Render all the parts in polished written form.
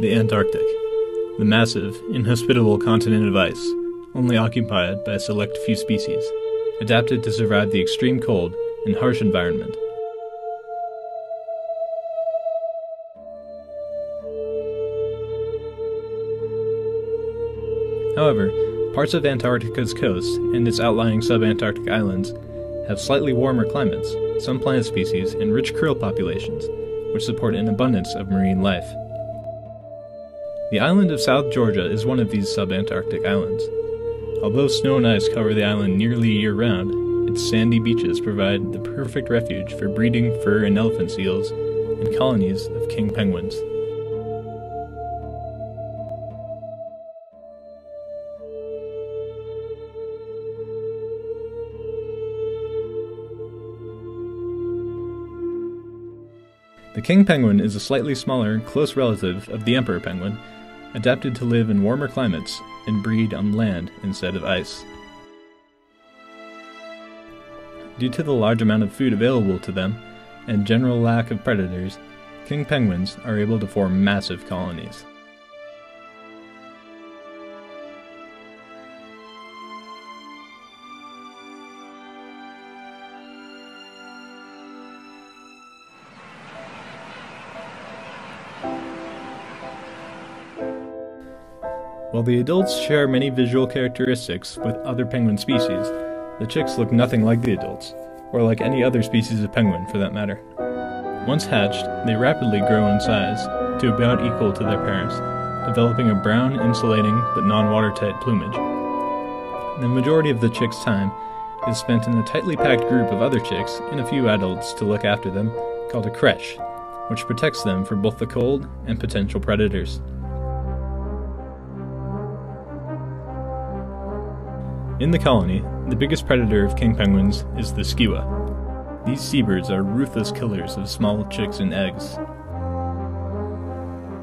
The Antarctic, the massive, inhospitable continent of ice, only occupied by a select few species, adapted to survive the extreme cold and harsh environment. However, parts of Antarctica's coast and its outlying subantarctic islands have slightly warmer climates, some plant species, and rich krill populations, which support an abundance of marine life. The island of South Georgia is one of these subantarctic islands. Although snow and ice cover the island nearly year-round, its sandy beaches provide the perfect refuge for breeding fur and elephant seals and colonies of king penguins. The king penguin is a slightly smaller, close relative of the emperor penguin, adapted to live in warmer climates and breed on land instead of ice. Due to the large amount of food available to them and general lack of predators, king penguins are able to form massive colonies. While the adults share many visual characteristics with other penguin species, the chicks look nothing like the adults, or like any other species of penguin for that matter. Once hatched, they rapidly grow in size to about equal to their parents, developing a brown, insulating, but non-watertight plumage. The majority of the chicks' time is spent in a tightly packed group of other chicks and a few adults to look after them, called a creche, which protects them from both the cold and potential predators. In the colony, the biggest predator of king penguins is the skua. These seabirds are ruthless killers of small chicks and eggs.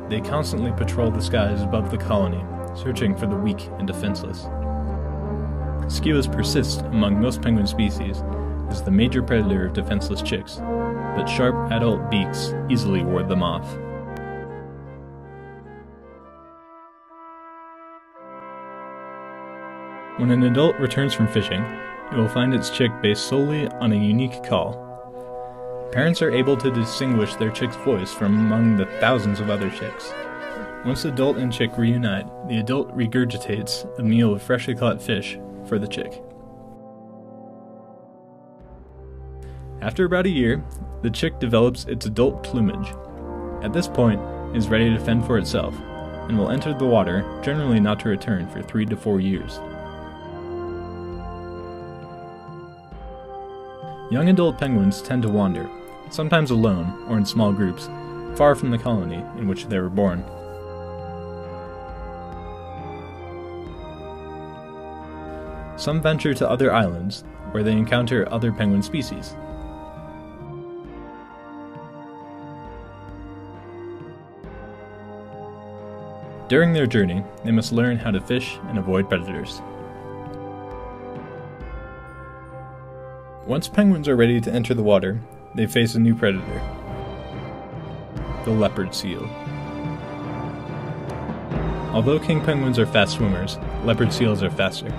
They constantly patrol the skies above the colony, searching for the weak and defenseless. Skuas persist among most penguin species as the major predator of defenseless chicks, but sharp adult beaks easily ward them off. When an adult returns from fishing, it will find its chick based solely on a unique call. Parents are able to distinguish their chick's voice from among the thousands of other chicks. Once adult and chick reunite, the adult regurgitates a meal of freshly caught fish for the chick. After about a year, the chick develops its adult plumage. At this point, it is ready to fend for itself, and will enter the water, generally not to return for 3 to 4 years. Young adult penguins tend to wander, sometimes alone or in small groups, far from the colony in which they were born. Some venture to other islands, where they encounter other penguin species. During their journey, they must learn how to fish and avoid predators. Once penguins are ready to enter the water, they face a new predator, the leopard seal. Although king penguins are fast swimmers, leopard seals are faster.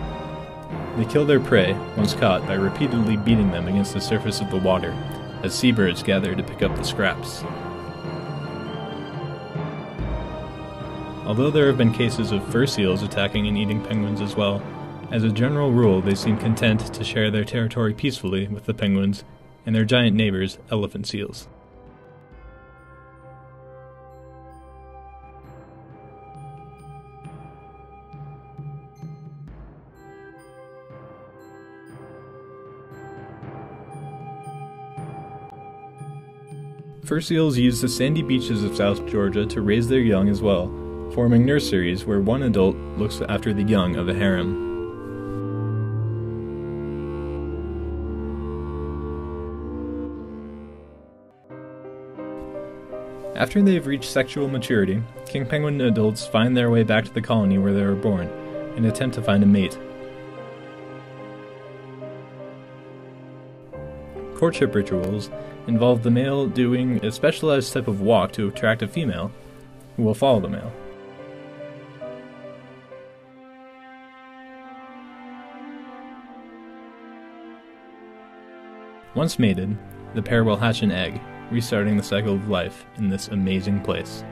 They kill their prey, once caught, by repeatedly beating them against the surface of the water, as seabirds gather to pick up the scraps. Although there have been cases of fur seals attacking and eating penguins as well, as a general rule, they seem content to share their territory peacefully with the penguins and their giant neighbors, elephant seals. Fur seals use the sandy beaches of South Georgia to raise their young as well, forming nurseries where one adult looks after the young of a harem. After they have reached sexual maturity, king penguin adults find their way back to the colony where they were born and attempt to find a mate. Courtship rituals involve the male doing a specialized type of walk to attract a female, who will follow the male. Once mated, the pair will hatch an egg, restarting the cycle of life in this amazing place.